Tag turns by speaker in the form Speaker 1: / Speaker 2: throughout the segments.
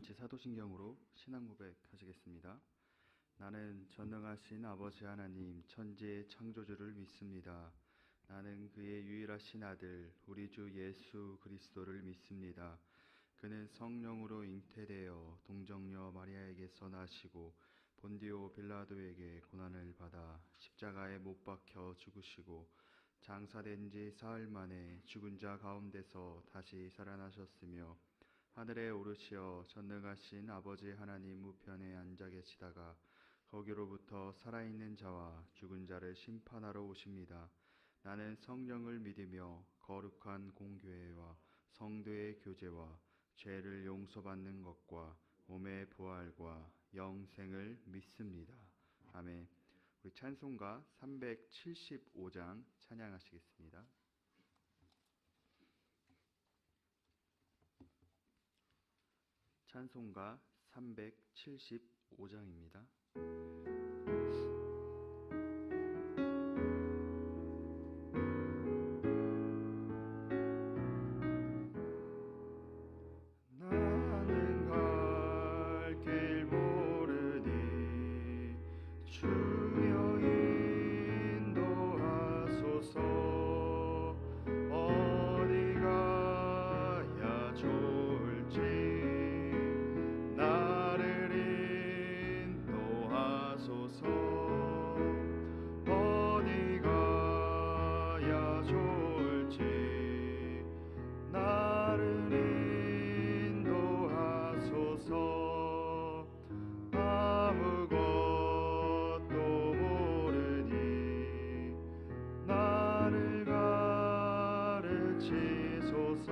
Speaker 1: 같이 사도신경으로 신앙 고백하시겠습니다. 나는 전능하신 아버지 하나님 천지의 창조주를 믿습니다. 나는 그의 유일하신 아들 우리 주 예수 그리스도를 믿습니다. 그는 성령으로 잉태되어 동정녀 마리아에게서 나시고 본디오 빌라도에게 고난을 받아 십자가에 못 박혀 죽으시고 장사된 지 사흘 만에 죽은 자 가운데서 다시 살아나셨으며 하늘에 오르시어 전능하신 아버지 하나님 우편에 앉아 계시다가 거기로부터 살아있는 자와 죽은 자를 심판하러 오십니다. 나는 성령을 믿으며 거룩한 공교회와 성도의 교제와 죄를 용서받는 것과 몸의 부활과 영생을 믿습니다. 아멘. 우리 찬송가 375장 찬양하시겠습니다. 찬송가 375장입니다. 나는 갈 길 모르니 주여 인도하소서. 어디 가야 좋을지 나를 인도하소서. 어디 가야 좋을지 나를 인도하소서. 아무것도 모르니 나를 가르치소서.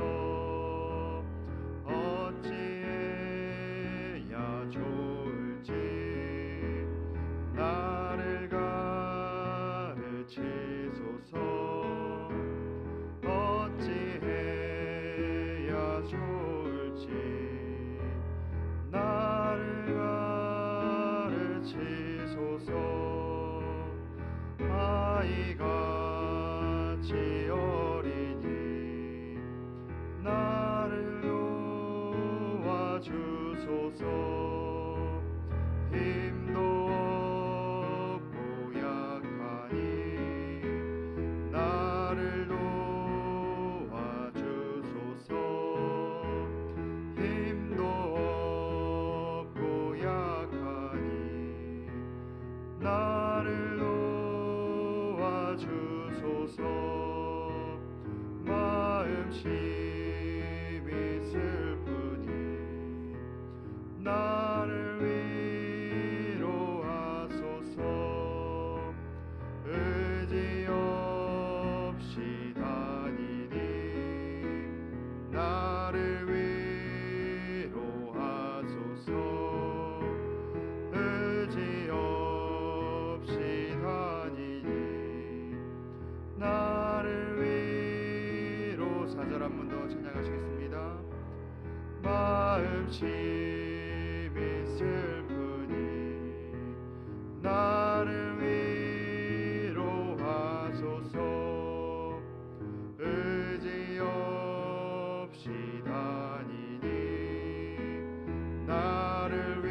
Speaker 1: 어찌해야 좋을지 나를 가르치소서. 어찌해야 좋을지 나를 가르치소서. 아이같이 어리니 나를 놓아주소서. 힘도 없고 약하니 나를 놓아주소서. 힘도 없고 약하니 나를 놓아주소서. 마음심이 슬프니 나를 위로하소서. 의지 없이 다니니 나를 위로하소서. 의지 없이 다니니 나를 위로. 4절 한 번 더 찬양하시겠습니다. 마음심이 슬프니 나를 위로하소서. 의지 없이 다니니 나를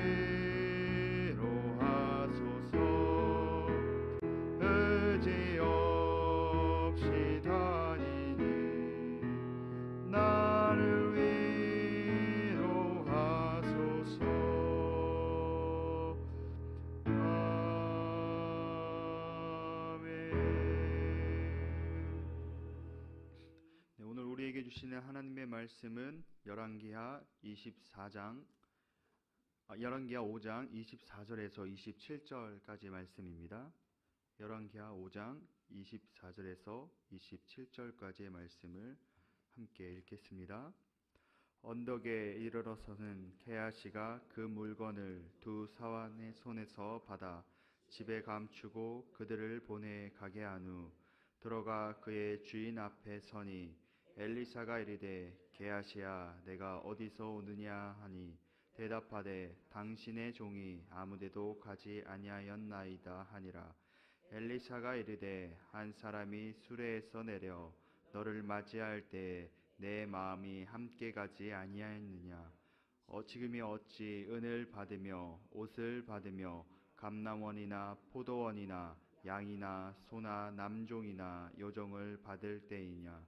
Speaker 1: 위로하소서. 의지 없이 다니니 나를 위로하소서. 네, 오늘 우리에게 주시는 하나님의 말씀은 열왕기하 5장 24절에서 27절까지의 말씀입니다. 열왕기하 5장 24절에서 27절까지의 말씀을 함께 읽겠습니다. 언덕에 이르러서는 게하시가 그 물건을 두 사환의 손에서 받아 집에 감추고 그들을 보내 가게 한 후 들어가 그의 주인 앞에 서니 엘리사가 이르되 게하시야 내가 어디서 오느냐 하니 대답하되 당신의 종이 아무데도 가지 아니하였나이다 하니라. 엘리사가 이르되 한 사람이 수레에서 내려 너를 맞이할 때에 내 마음이 함께 가지 아니하였느냐. 지금이 어찌 은을 받으며 옷을 받으며 감남원이나 포도원이나 양이나 소나 남종이나 여종을 받을 때이냐.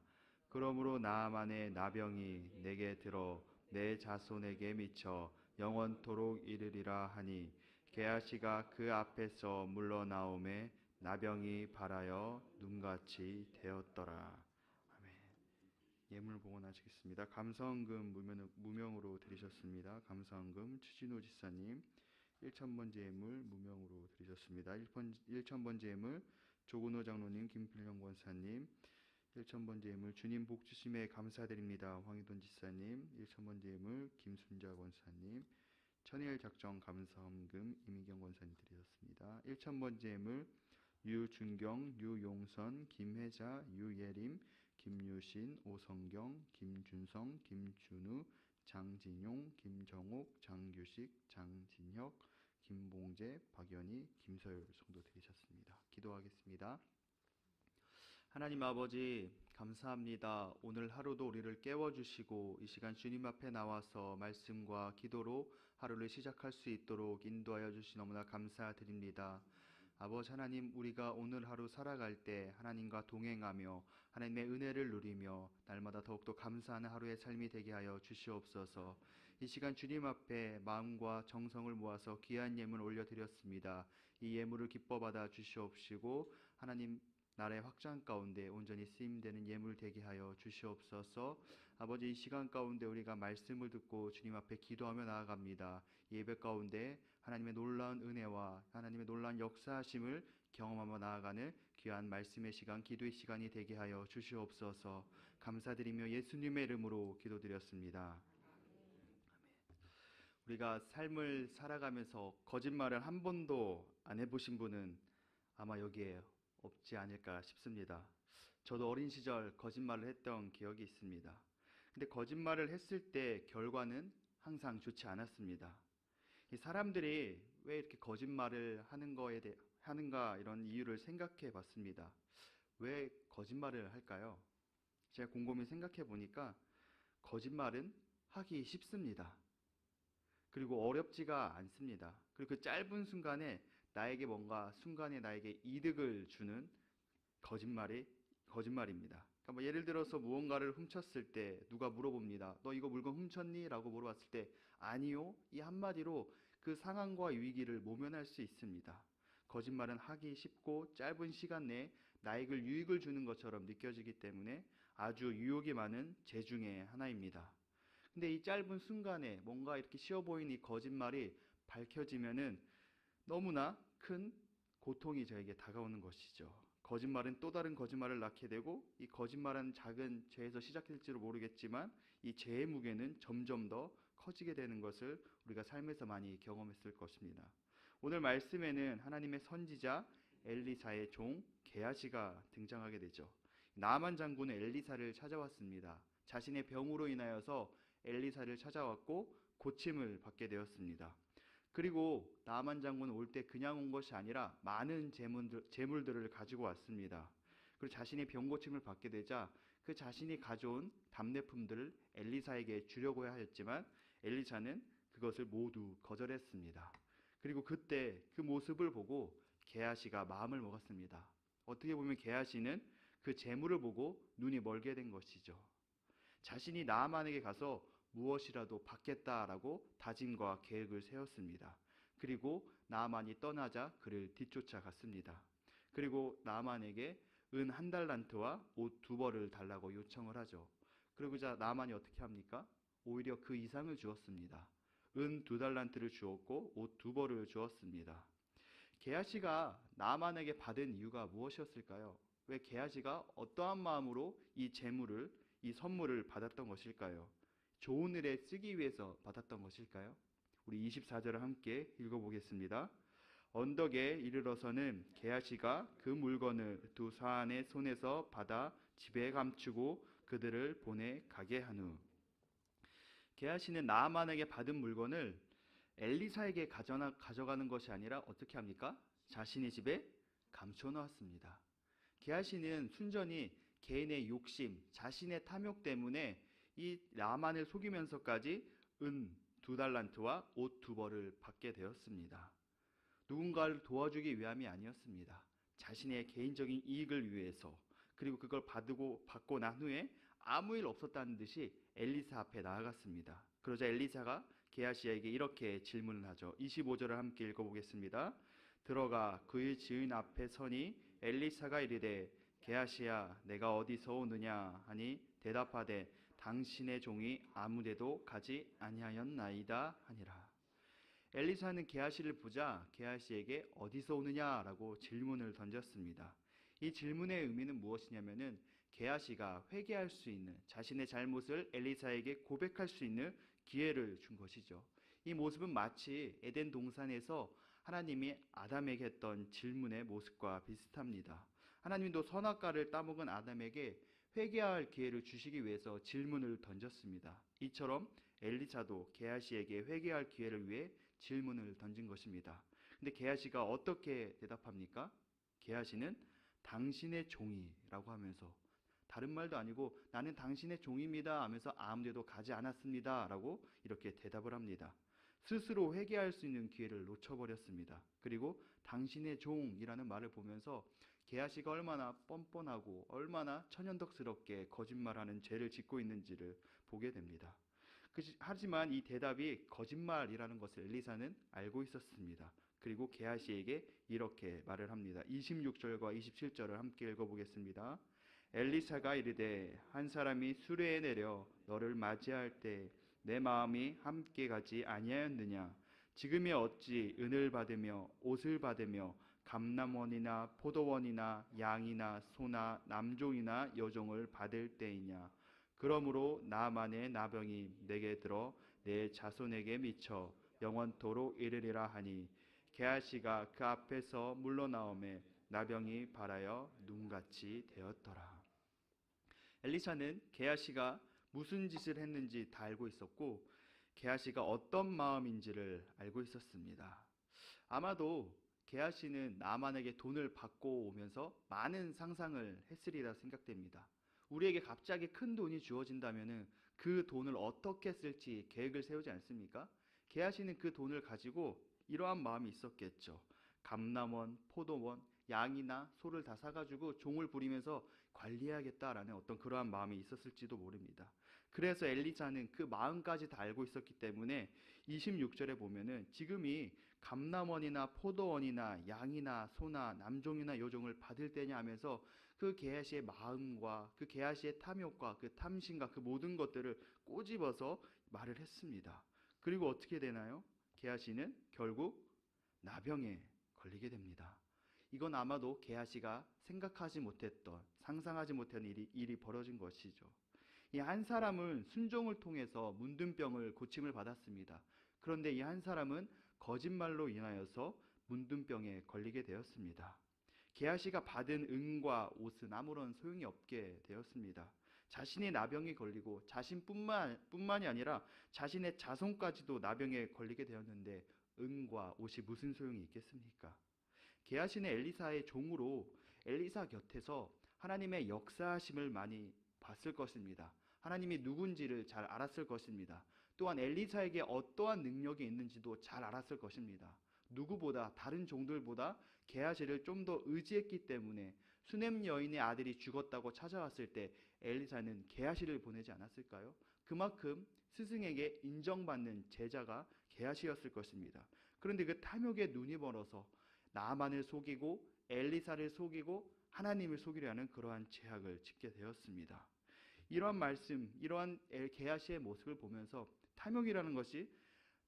Speaker 1: 그러므로 나아만의 나병이 내게 들어 내 자손에게 미쳐 영원토록 이르리라 하니 게하시가 그 앞에서 물러나오매 나병이 발하여 눈같이 되었더라. 아멘. 예물 봉헌하시겠습니다. 감사헌금 무명으로 드리셨습니다. 감사헌금 추진호 지사님 1,000번째 예물 무명으로 드리셨습니다. 1,000번째 예물 조근호 장로님, 김필령 권사님 1,000번째 예물 주님 복 주심에 감사드립니다. 황희돈 지사님 1,000번째 예물 김순자 권사님 천일 작정 감사헌금 이미경 권사님 드리셨습니다. 1,000번째 예물 유준경, 유용선, 김혜자, 유예림, 김유신, 오성경, 김준성, 김준우, 장진용, 김정옥, 장규식, 장진혁, 김봉재, 박연희, 김서율 성도 드리셨습니다. 기도하겠습니다. 하나님 아버지 감사합니다. 오늘 하루도 우리를 깨워주시고 이 시간 주님 앞에 나와서 말씀과 기도로 하루를 시작할 수 있도록 인도하여 주시 너무나 감사드립니다. 아버지 하나님, 우리가 오늘 하루 살아갈 때 하나님과 동행하며 하나님의 은혜를 누리며 날마다 더욱더 감사하는 하루의 삶이 되게 하여 주시옵소서. 이 시간 주님 앞에 마음과 정성을 모아서 귀한 예물 올려드렸습니다. 이 예물을 기뻐 받아 주시옵시고 하나님 나라의 확장 가운데 온전히 쓰임되는 예물 되게 하여 주시옵소서. 아버지, 이 시간 가운데 우리가 말씀을 듣고 주님 앞에 기도하며 나아갑니다. 예배 가운데 하나님의 놀라운 은혜와 하나님의 놀라운 역사하심을 경험하며 나아가는 귀한 말씀의 시간, 기도의 시간이 되게 하여 주시옵소서. 감사드리며 예수님의 이름으로 기도드렸습니다. 우리가 삶을 살아가면서 거짓말을 한 번도 안 해보신 분은 아마 여기에 없지 않을까 싶습니다. 저도 어린 시절 거짓말을 했던 기억이 있습니다. 근데 거짓말을 했을 때 결과는 항상 좋지 않았습니다. 이 사람들이 왜 이렇게 거짓말을 하는가 이런 이유를 생각해 봤습니다. 왜 거짓말을 할까요? 제가 곰곰이 생각해 보니까 거짓말은 하기 쉽습니다. 그리고 어렵지가 않습니다. 그리고 그 짧은 순간에 나에게 이득을 주는 거짓말입니다. 그러니까 뭐 예를 들어서 무언가를 훔쳤을 때 누가 물어봅니다. 너 이거 물건 훔쳤니? 라고 물어봤을 때 아니요. 이 한마디로 그 상황과 위기를 모면할 수 있습니다. 거짓말은 하기 쉽고 짧은 시간 내에 나에게 유익을 주는 것처럼 느껴지기 때문에 아주 유혹이 많은 재 중에 하나입니다. 근데 이 짧은 순간에 뭔가 이렇게 쉬워 보이는 이 거짓말이 밝혀지면은 너무나 큰 고통이 저에게 다가오는 것이죠. 거짓말은 또 다른 거짓말을 낳게 되고 이 거짓말은 작은 죄에서 시작될지도 모르겠지만 이 죄의 무게는 점점 더 커지게 되는 것을 우리가 삶에서 많이 경험했을 것입니다. 오늘 말씀에는 하나님의 선지자 엘리사의 종 게하시가 등장하게 되죠. 나만 장군은 엘리사를 찾아왔습니다. 자신의 병으로 인하여서 엘리사를 찾아왔고 고침을 받게 되었습니다. 그리고 나만 장군은 올 때 그냥 온 것이 아니라 많은 재물들을 가지고 왔습니다. 그리고 자신이 병 고침을 받게 되자 그 자신이 가져온 답례품들을 엘리사에게 주려고 하였지만 엘리사는 그것을 모두 거절했습니다. 그리고 그때 그 모습을 보고 게하시가 마음을 먹었습니다. 어떻게 보면 게하시는 그 재물을 보고 눈이 멀게 된 것이죠. 자신이 나아만에게 가서 무엇이라도 받겠다라고 다짐과 계획을 세웠습니다. 그리고 나아만이 떠나자 그를 뒤쫓아갔습니다. 그리고 나아만에게 은 1달란트와 옷 2벌을 달라고 요청을 하죠. 그리고 나아만이 어떻게 합니까? 오히려 그 이상을 주었습니다. 은 2달란트를 주었고 옷 2벌을 주었습니다. 게하시가 나아만에게 받은 이유가 무엇이었을까요? 왜 게하시가 어떠한 마음으로 이 선물을 받았던 것일까요? 좋은 일에 쓰기 위해서 받았던 것일까요? 우리 24절을 함께 읽어보겠습니다. 언덕에 이르러서는 게하시가 그 물건을 두 사안의 손에서 받아 집에 감추고 그들을 보내 가게 한 후, 게하시는 나아만에게 받은 물건을 엘리사에게 가져가는 것이 아니라 어떻게 합니까? 자신의 집에 감춰 놓았습니다. 게하시는 순전히 개인의 욕심, 자신의 탐욕 때문에 이 나아만을 속이면서까지 은 2달란트와 옷 2벌을 받게 되었습니다. 누군가를 도와주기 위함이 아니었습니다. 자신의 개인적인 이익을 위해서, 그리고 그걸 받고 난 후에 아무 일 없었다는 듯이 엘리사 앞에 나아갔습니다. 그러자 엘리사가 게하시에게 이렇게 질문을 하죠. 25절을 함께 읽어보겠습니다. 들어가 그의 지은 앞에 서니 엘리사가 이르되 게하시야 내가 어디서 오느냐 하니 대답하되 당신의 종이 아무데도 가지 아니하였나이다 하니라. 엘리사는 게하시를 보자 게하시에게 어디서 오느냐라고 질문을 던졌습니다. 이 질문의 의미는 무엇이냐면은 게하시가 회개할 수 있는, 자신의 잘못을 엘리사에게 고백할 수 있는 기회를 준 것이죠. 이 모습은 마치 에덴 동산에서 하나님이 아담에게 했던 질문의 모습과 비슷합니다. 하나님도 선악과를 따먹은 아담에게 회개할 기회를 주시기 위해서 질문을 던졌습니다. 이처럼 엘리사도 게하시에게 회개할 기회를 위해 질문을 던진 것입니다. 근데 게하시가 어떻게 대답합니까? 게하시는 당신의 종이라고 하면서, 다른 말도 아니고 나는 당신의 종입니다 하면서 아무데도 가지 않았습니다 라고 이렇게 대답을 합니다. 스스로 회개할 수 있는 기회를 놓쳐버렸습니다. 그리고 당신의 종이라는 말을 보면서 게하시가 얼마나 뻔뻔하고 얼마나 천연덕스럽게 거짓말하는 죄를 짓고 있는지를 보게 됩니다. 하지만 이 대답이 거짓말이라는 것을 엘리사는 알고 있었습니다. 그리고 게하시에게 이렇게 말을 합니다. 26절과 27절을 함께 읽어보겠습니다. 엘리사가 이르되 한 사람이 수레에 내려 너를 맞이할 때 내 마음이 함께 가지 아니하였느냐. 지금이 어찌 은을 받으며 옷을 받으며 감람원이나 포도원이나 양이나 소나 남종이나 여종을 받을 때이냐. 그러므로 나만의 나병이 내게 들어 내 자손에게 미쳐 영원토록 이르리라 하니 게하시가 그 앞에서 물러나오매 나병이 발하여 눈같이 되었더라. 엘리사는 게하시가 무슨 짓을 했는지 다 알고 있었고 게하시가 어떤 마음인지를 알고 있었습니다. 아마도 게하시는 나만에게 돈을 받고 오면서 많은 상상을 했으리라 생각됩니다. 우리에게 갑자기 큰 돈이 주어진다면 그 돈을 어떻게 쓸지 계획을 세우지 않습니까? 게하시는 그 돈을 가지고 이러한 마음이 있었겠죠. 감람원, 포도원, 양이나 소를 다 사가지고 종을 부리면서 관리해야겠다라는 어떤 그러한 마음이 있었을지도 모릅니다. 그래서 엘리사는 그 마음까지 다 알고 있었기 때문에 26절에 보면은 지금이 감람원이나 포도원이나 양이나 소나 남종이나 여종을 받을 때냐 하면서 그 게하시의 마음과 그 게하시의 탐욕과 그 탐심과 그 모든 것들을 꼬집어서 말을 했습니다. 그리고 어떻게 되나요? 게하시는 결국 나병에 걸리게 됩니다. 이건 아마도 게하시가 생각하지 못했던, 상상하지 못한 일이 벌어진 것이죠. 이 한 사람은 순종을 통해서 문둥병을 고침을 받았습니다. 그런데 이 한 사람은 거짓말로 인하여서 문둥병에 걸리게 되었습니다. 게하시가 받은 은과 옷은 아무런 소용이 없게 되었습니다. 자신이 나병에 걸리고 자신뿐만이 아니라 자신의 자손까지도 나병에 걸리게 되었는데 은과 옷이 무슨 소용이 있겠습니까? 게하시는 엘리사의 종으로 엘리사 곁에서 하나님의 역사하심을 많이 봤을 것입니다. 하나님이 누군지를 잘 알았을 것입니다. 또한 엘리사에게 어떠한 능력이 있는지도 잘 알았을 것입니다. 누구보다, 다른 종들보다 게하시를 좀 더 의지했기 때문에 수넴 여인의 아들이 죽었다고 찾아왔을 때 엘리사는 게하시를 보내지 않았을까요? 그만큼 스승에게 인정받는 제자가 게하시였을 것입니다. 그런데 그 탐욕에 눈이 멀어서 나만을 속이고 엘리사를 속이고 하나님을 속이려 하는 그러한 죄악을 짓게 되었습니다. 이러한 말씀, 이러한 게하시의 모습을 보면서 탐욕이라는 것이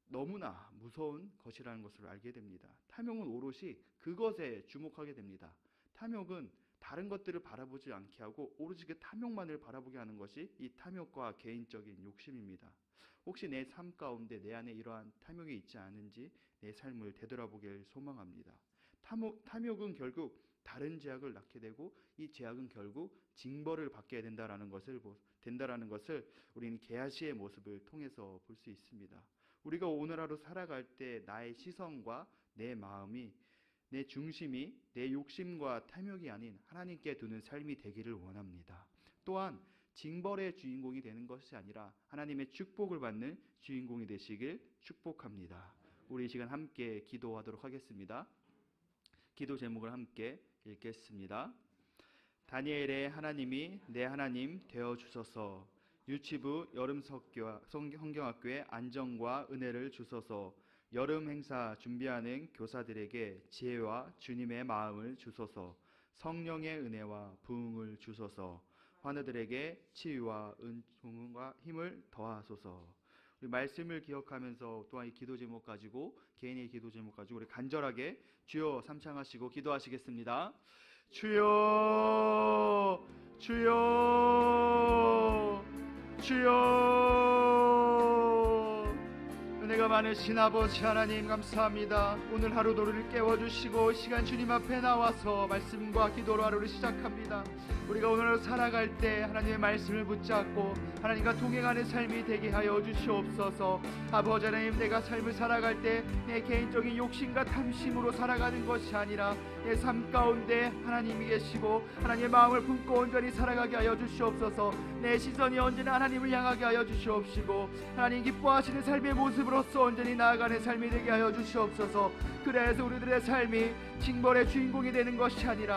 Speaker 1: 너무나 무서운 것이라는 것을 알게 됩니다. 탐욕은 오롯이 그것에 주목하게 됩니다. 탐욕은 다른 것들을 바라보지 않게 하고 오로지 그 탐욕만을 바라보게 하는 것이 이 탐욕과 개인적인 욕심입니다. 혹시 내 삶 가운데 내 안에 이러한 탐욕이 있지 않은지 내 삶을 되돌아보길 소망합니다. 탐욕은 결국 다른 죄악을 낳게 되고 이 죄악은 결국 징벌을 받게 된다라는 것을 우리는 게하시의 모습을 통해서 볼 수 있습니다. 우리가 오늘 하루 살아갈 때 나의 시선과 내 마음이, 내 중심이 내 욕심과 탐욕이 아닌 하나님께 두는 삶이 되기를 원합니다. 또한 징벌의 주인공이 되는 것이 아니라 하나님의 축복을 받는 주인공이 되시길 축복합니다. 우리 이 시간 함께 기도하도록 하겠습니다. 기도 제목을 함께 읽겠습니다. 다니엘의 하나님이 내 하나님 되어 주소서. 유치부 여름 성경학교에 안정과 은혜를 주소서. 여름 행사 준비하는 교사들에게 지혜와 주님의 마음을 주소서. 성령의 은혜와 부흥을 주소서. 환우들에게 치유와 은총과 힘을 더하소서. 우리 말씀을 기억하면서 또한 이 기도 제목 가지고 개인의 기도 제목 가지고 우리 간절하게 주여 삼창하시고 기도하시겠습니다. 주여 주여 주여. 은혜가 많으신 아버지 하나님 감사합니다. 오늘 하루도 우리를 깨워주시고 시간 주님 앞에 나와서 말씀과 기도로 하루를 시작합니다. 우리가 오늘 살아갈 때 하나님의 말씀을 붙잡고 하나님과 동행하는 삶이 되게 하여 주시옵소서. 아버지 하나님, 내가 삶을 살아갈 때 내 개인적인 욕심과 탐심으로 살아가는 것이 아니라 내 삶 가운데 하나님이 계시고 하나님의 마음을 품고 온전히 살아가게 하여 주시옵소서. 내 시선이 언제나 하나님을 향하게 하여 주시옵시고 하나님 기뻐하시는 삶의 모습으로서 온전히 나아가는 삶이 되게 하여 주시옵소서. 그래서 우리들의 삶이 징벌의 주인공이 되는 것이 아니라